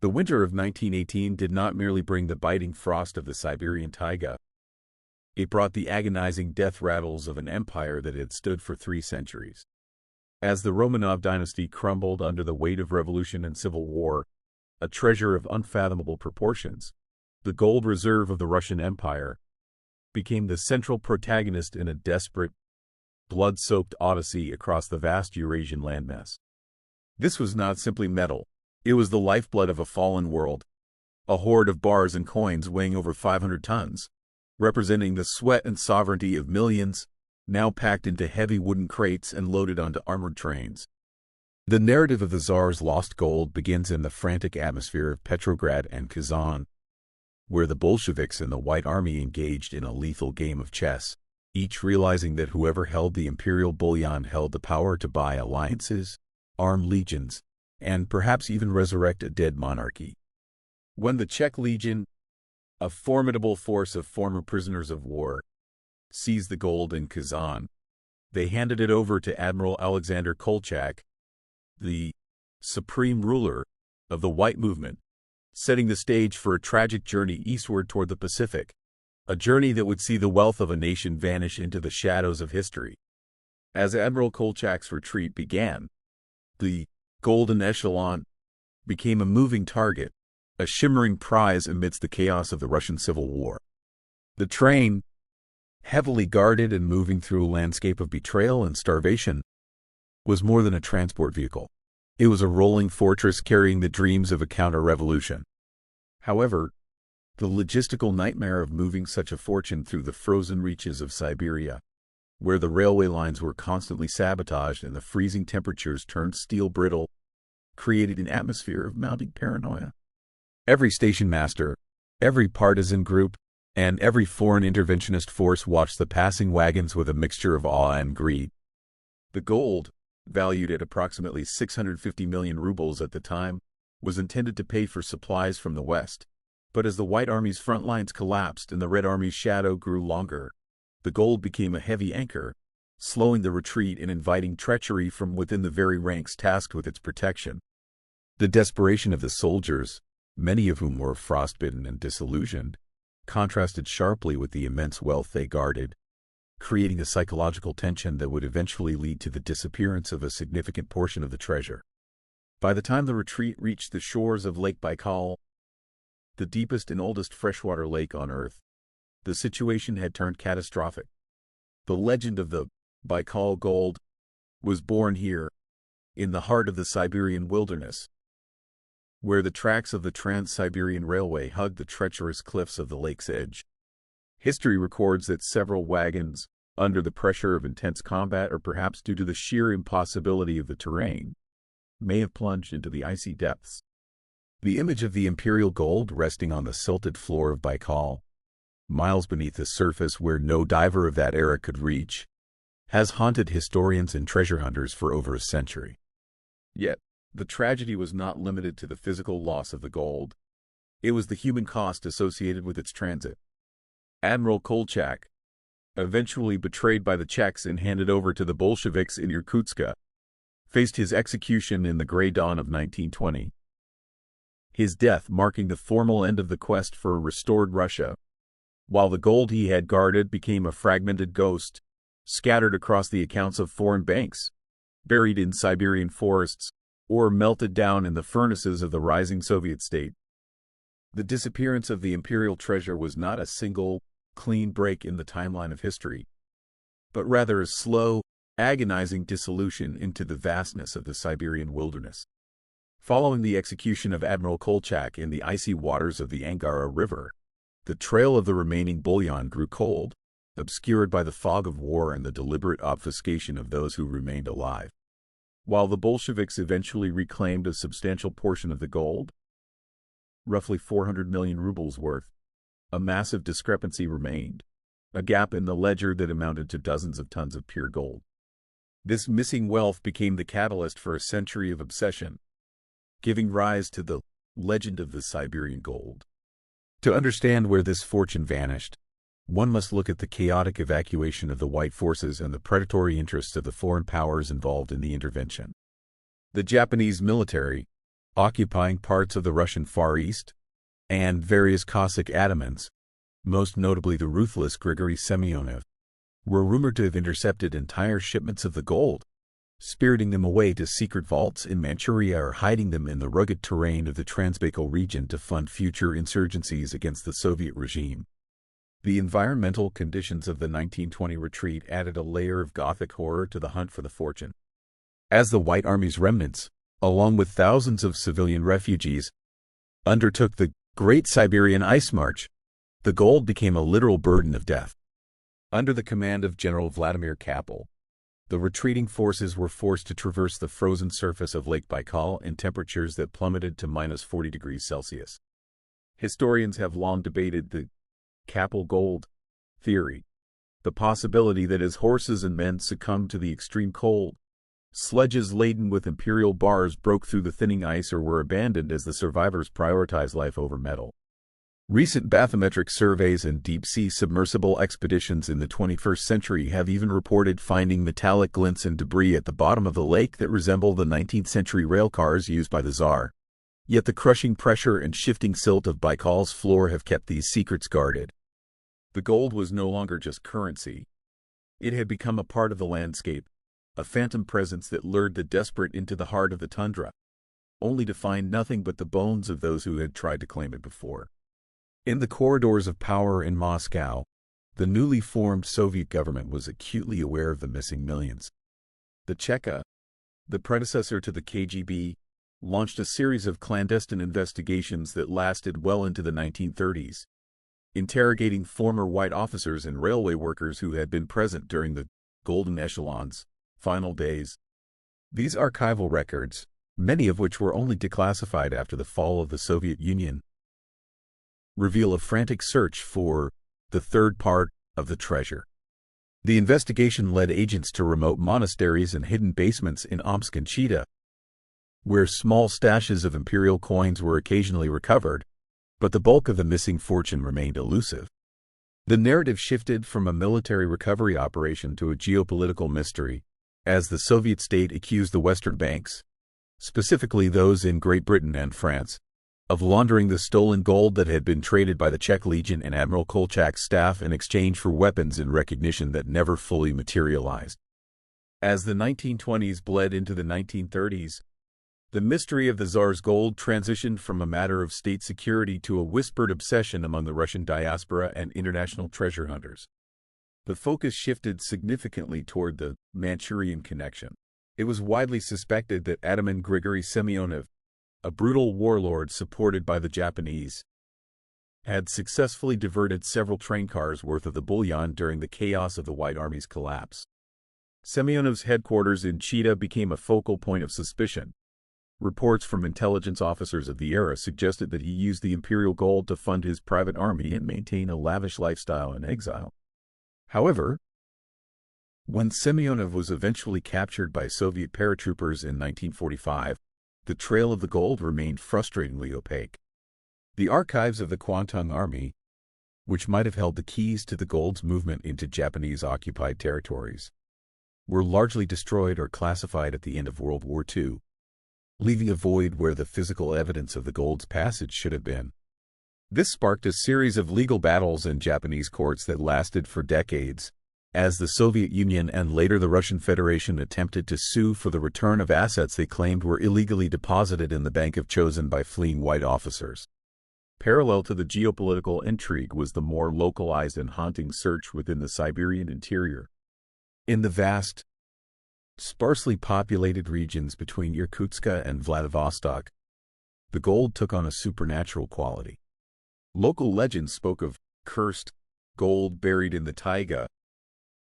The winter of 1918 did not merely bring the biting frost of the Siberian taiga. It brought the agonizing death rattles of an empire that had stood for 3 centuries. As the Romanov dynasty crumbled under the weight of revolution and civil war, a treasure of unfathomable proportions, the gold reserve of the Russian Empire, became the central protagonist in a desperate, blood-soaked odyssey across the vast Eurasian landmass. This was not simply metal. It was the lifeblood of a fallen world, a hoard of bars and coins weighing over 500 tons, representing the sweat and sovereignty of millions, now packed into heavy wooden crates and loaded onto armored trains. The narrative of the Tsar's lost gold begins in the frantic atmosphere of Petrograd and Kazan, where the Bolsheviks and the White Army engaged in a lethal game of chess, each realizing that whoever held the imperial bullion held the power to buy alliances, arm legions, and perhaps even resurrect a dead monarchy. When the Czech Legion, a formidable force of former prisoners of war, seized the gold in Kazan, they handed it over to Admiral Alexander Kolchak, the supreme ruler of the White Movement, setting the stage for a tragic journey eastward toward the Pacific, a journey that would see the wealth of a nation vanish into the shadows of history. As Admiral Kolchak's retreat began, the Golden Echelon became a moving target, a shimmering prize amidst the chaos of the Russian Civil War. The train, heavily guarded and moving through a landscape of betrayal and starvation, was more than a transport vehicle. It was a rolling fortress carrying the dreams of a counter-revolution. However, the logistical nightmare of moving such a fortune through the frozen reaches of Siberia, where the railway lines were constantly sabotaged and the freezing temperatures turned steel brittle, created an atmosphere of mounting paranoia. Every station master, every partisan group, and every foreign interventionist force watched the passing wagons with a mixture of awe and greed. The gold, valued at approximately 650 million rubles at the time, was intended to pay for supplies from the West. But as the White Army's front lines collapsed and the Red Army's shadow grew longer, the gold became a heavy anchor, slowing the retreat and inviting treachery from within the very ranks tasked with its protection. The desperation of the soldiers, many of whom were frostbitten and disillusioned, contrasted sharply with the immense wealth they guarded, creating a psychological tension that would eventually lead to the disappearance of a significant portion of the treasure. By the time the retreat reached the shores of Lake Baikal, the deepest and oldest freshwater lake on Earth, the situation had turned catastrophic. The legend of the Baikal gold was born here, in the heart of the Siberian wilderness, where the tracks of the Trans-Siberian Railway hugged the treacherous cliffs of the lake's edge. History records that several wagons, under the pressure of intense combat or perhaps due to the sheer impossibility of the terrain, may have plunged into the icy depths. The image of the imperial gold resting on the silted floor of Baikal, miles beneath the surface where no diver of that era could reach, has haunted historians and treasure hunters for over a century. Yet, the tragedy was not limited to the physical loss of the gold. It was the human cost associated with its transit. Admiral Kolchak, eventually betrayed by the Czechs and handed over to the Bolsheviks in Irkutsk, faced his execution in the gray dawn of 1920. His death marking the formal end of the quest for a restored Russia, while the gold he had guarded became a fragmented ghost, scattered across the accounts of foreign banks, buried in Siberian forests, or melted down in the furnaces of the rising Soviet state. The disappearance of the imperial treasure was not a single, clean break in the timeline of history, but rather a slow, agonizing dissolution into the vastness of the Siberian wilderness. Following the execution of Admiral Kolchak in the icy waters of the Angara River, the trail of the remaining bullion grew cold, obscured by the fog of war and the deliberate obfuscation of those who remained alive. While the Bolsheviks eventually reclaimed a substantial portion of the gold, roughly 400 million rubles worth, a massive discrepancy remained, a gap in the ledger that amounted to dozens of tons of pure gold. This missing wealth became the catalyst for a century of obsession, giving rise to the legend of the Siberian gold. To understand where this fortune vanished, one must look at the chaotic evacuation of the White forces and the predatory interests of the foreign powers involved in the intervention. The Japanese military, occupying parts of the Russian Far East, and various Cossack atamans, most notably the ruthless Grigory Semyonov, were rumored to have intercepted entire shipments of the gold, spiriting them away to secret vaults in Manchuria or hiding them in the rugged terrain of the Transbaikal region to fund future insurgencies against the Soviet regime. The environmental conditions of the 1920 retreat added a layer of Gothic horror to the hunt for the fortune. As the White Army's remnants, along with thousands of civilian refugees, undertook the Great Siberian Ice March, the gold became a literal burden of death. Under the command of General Vladimir Kapel, the retreating forces were forced to traverse the frozen surface of Lake Baikal in temperatures that plummeted to -40 degrees Celsius. Historians have long debated the Kapel gold theory, the possibility that as horses and men succumbed to the extreme cold, sledges laden with imperial bars broke through the thinning ice or were abandoned as the survivors prioritized life over metal. Recent bathymetric surveys and deep-sea submersible expeditions in the 21st century have even reported finding metallic glints and debris at the bottom of the lake that resemble the 19th-century railcars used by the Tsar. Yet the crushing pressure and shifting silt of Baikal's floor have kept these secrets guarded. The gold was no longer just currency. It had become a part of the landscape, a phantom presence that lured the desperate into the heart of the tundra, only to find nothing but the bones of those who had tried to claim it before. In the corridors of power in Moscow, the newly formed Soviet government was acutely aware of the missing millions. The Cheka, the predecessor to the KGB, launched a series of clandestine investigations that lasted well into the 1930s, interrogating former white officers and railway workers who had been present during the Golden Echelon's final days. These archival records, many of which were only declassified after the fall of the Soviet Union, reveal a frantic search for the third part of the treasure. The investigation led agents to remote monasteries and hidden basements in Omsk and Chita, where small stashes of imperial coins were occasionally recovered, but the bulk of the missing fortune remained elusive. The narrative shifted from a military recovery operation to a geopolitical mystery, as the Soviet state accused the Western banks, specifically those in Great Britain and France, of laundering the stolen gold that had been traded by the Czech Legion and Admiral Kolchak's staff in exchange for weapons in recognition that never fully materialized. As the 1920s bled into the 1930s, the mystery of the Tsar's gold transitioned from a matter of state security to a whispered obsession among the Russian diaspora and international treasure hunters. The focus shifted significantly toward the Manchurian connection. It was widely suspected that Ataman Grigory Semyonov, a brutal warlord supported by the Japanese, had successfully diverted several train cars worth of the bullion during the chaos of the White Army's collapse. Semyonov's headquarters in Chita became a focal point of suspicion. Reports from intelligence officers of the era suggested that he used the imperial gold to fund his private army and maintain a lavish lifestyle in exile. However, when Semyonov was eventually captured by Soviet paratroopers in 1945, the trail of the gold remained frustratingly opaque. The archives of the Kwantung Army, which might have held the keys to the gold's movement into Japanese-occupied territories, were largely destroyed or classified at the end of World War II, leaving a void where the physical evidence of the gold's passage should have been. This sparked a series of legal battles in Japanese courts that lasted for decades, as the Soviet Union and later the Russian Federation attempted to sue for the return of assets they claimed were illegally deposited in the bank of chosen by fleeing white officers. Parallel to the geopolitical intrigue was the more localized and haunting search within the Siberian interior. In the vast, sparsely populated regions between Irkutsk and Vladivostok, the gold took on a supernatural quality. Local legends spoke of cursed gold buried in the taiga,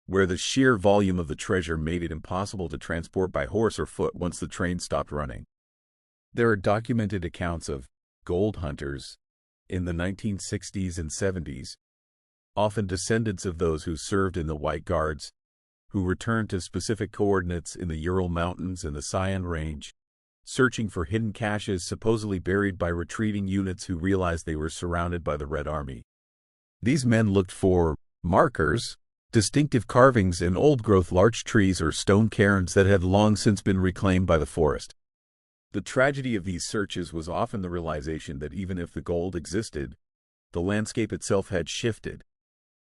where the sheer volume of the treasure made it impossible to transport by horse or foot once the train stopped running. There are documented accounts of gold hunters in the 1960s and 70s, often descendants of those who served in the White Guards, who returned to specific coordinates in the Ural Mountains and the Sayan Range, searching for hidden caches supposedly buried by retreating units who realized they were surrounded by the Red Army. These men looked for markers, distinctive carvings in old-growth larch trees or stone cairns that had long since been reclaimed by the forest. The tragedy of these searches was often the realization that even if the gold existed, the landscape itself had shifted.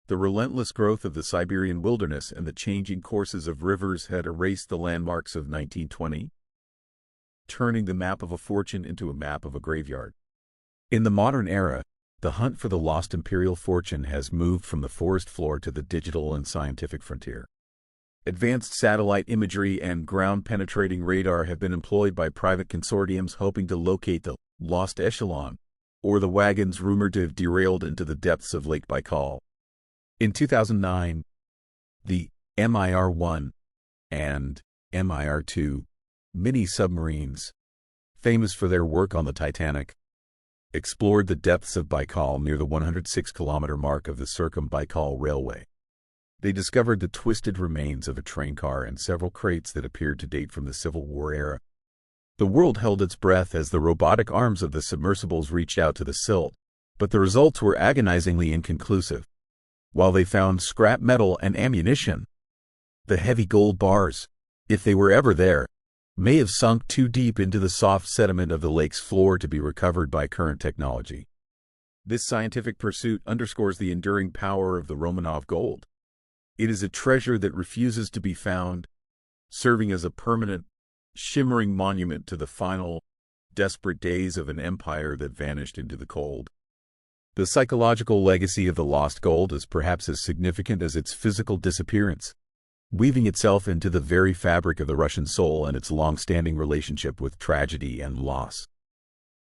The relentless growth of the Siberian wilderness and the changing courses of rivers had erased the landmarks of 1920, turning the map of a fortune into a map of a graveyard. In the modern era, the hunt for the lost imperial fortune has moved from the forest floor to the digital and scientific frontier. Advanced satellite imagery and ground-penetrating radar have been employed by private consortiums hoping to locate the lost echelon, or the wagons rumored to have derailed into the depths of Lake Baikal. In 2009, the Mir-1 and Mir-2 mini-submarines, famous for their work on the Titanic, explored the depths of Baikal near the 106-kilometer mark of the Circum-Baikal Railway. They discovered the twisted remains of a train car and several crates that appeared to date from the Civil War era. The world held its breath as the robotic arms of the submersibles reached out to the silt, but the results were agonizingly inconclusive. While they found scrap metal and ammunition, the heavy gold bars, if they were ever there, may have sunk too deep into the soft sediment of the lake's floor to be recovered by current technology. This scientific pursuit underscores the enduring power of the Romanov gold. It is a treasure that refuses to be found, serving as a permanent, shimmering monument to the final, desperate days of an empire that vanished into the cold. The psychological legacy of the lost gold is perhaps as significant as its physical disappearance, weaving itself into the very fabric of the Russian soul and its long-standing relationship with tragedy and loss.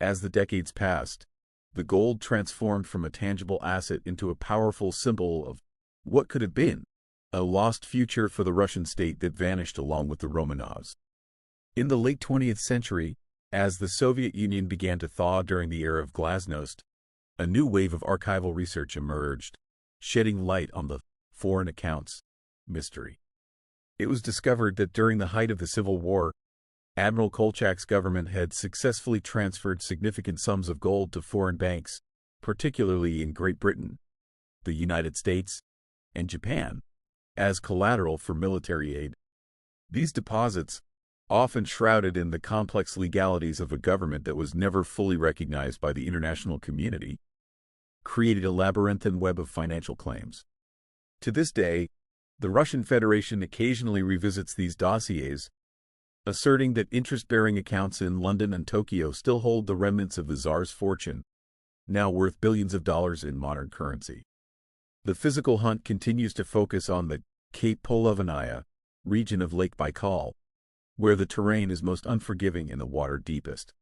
As the decades passed, the gold transformed from a tangible asset into a powerful symbol of what could have been a lost future for the Russian state that vanished along with the Romanovs. In the late 20th century, as the Soviet Union began to thaw during the era of glasnost, a new wave of archival research emerged, shedding light on the foreign accounts mystery. It was discovered that during the height of the Civil War, Admiral Kolchak's government had successfully transferred significant sums of gold to foreign banks, particularly in Great Britain, the United States, and Japan, as collateral for military aid. These deposits, often shrouded in the complex legalities of a government that was never fully recognized by the international community, created a labyrinthine web of financial claims. To this day, the Russian Federation occasionally revisits these dossiers, asserting that interest-bearing accounts in London and Tokyo still hold the remnants of the Tsar's fortune, now worth billions of dollars in modern currency. The physical hunt continues to focus on the Cape Polovinaya region of Lake Baikal, where the terrain is most unforgiving and the water deepest.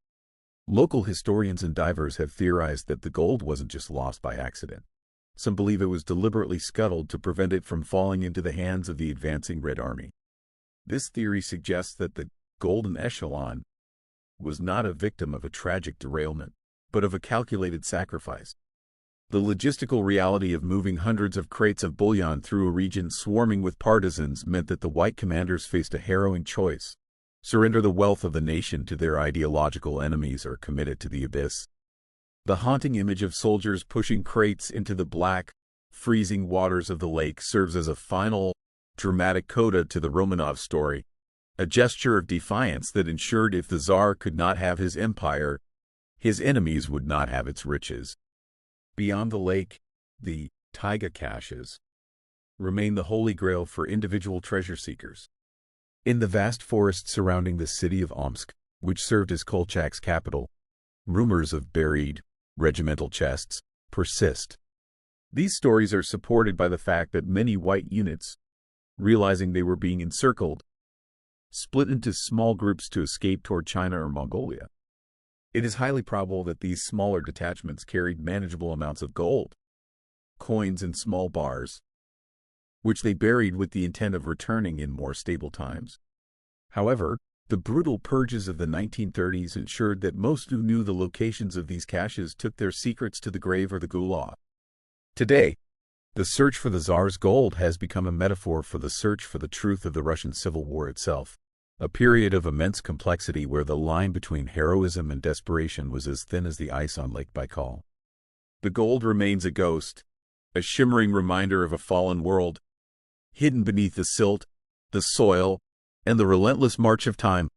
Local historians and divers have theorized that the gold wasn't just lost by accident. Some believe it was deliberately scuttled to prevent it from falling into the hands of the advancing Red Army. This theory suggests that the golden echelon was not a victim of a tragic derailment, but of a calculated sacrifice. The logistical reality of moving hundreds of crates of bullion through a region swarming with partisans meant that the white commanders faced a harrowing choice: surrender the wealth of the nation to their ideological enemies or commit it to the abyss. The haunting image of soldiers pushing crates into the black, freezing waters of the lake serves as a final, dramatic coda to the Romanov story, a gesture of defiance that ensured if the Tsar could not have his empire, his enemies would not have its riches. Beyond the lake, the taiga caches remain the holy grail for individual treasure seekers. In the vast forest surrounding the city of Omsk, which served as Kolchak's capital, rumors of buried, regimental chests persist. These stories are supported by the fact that many white units, realizing they were being encircled, split into small groups to escape toward China or Mongolia. It is highly probable that these smaller detachments carried manageable amounts of gold, coins and small bars, which they buried with the intent of returning in more stable times. However, the brutal purges of the 1930s ensured that most who knew the locations of these caches took their secrets to the grave or the gulag. Today, the search for the Tsar's gold has become a metaphor for the search for the truth of the Russian Civil War itself, a period of immense complexity where the line between heroism and desperation was as thin as the ice on Lake Baikal. The gold remains a ghost, a shimmering reminder of a fallen world, hidden beneath the silt, the soil, and the relentless march of time.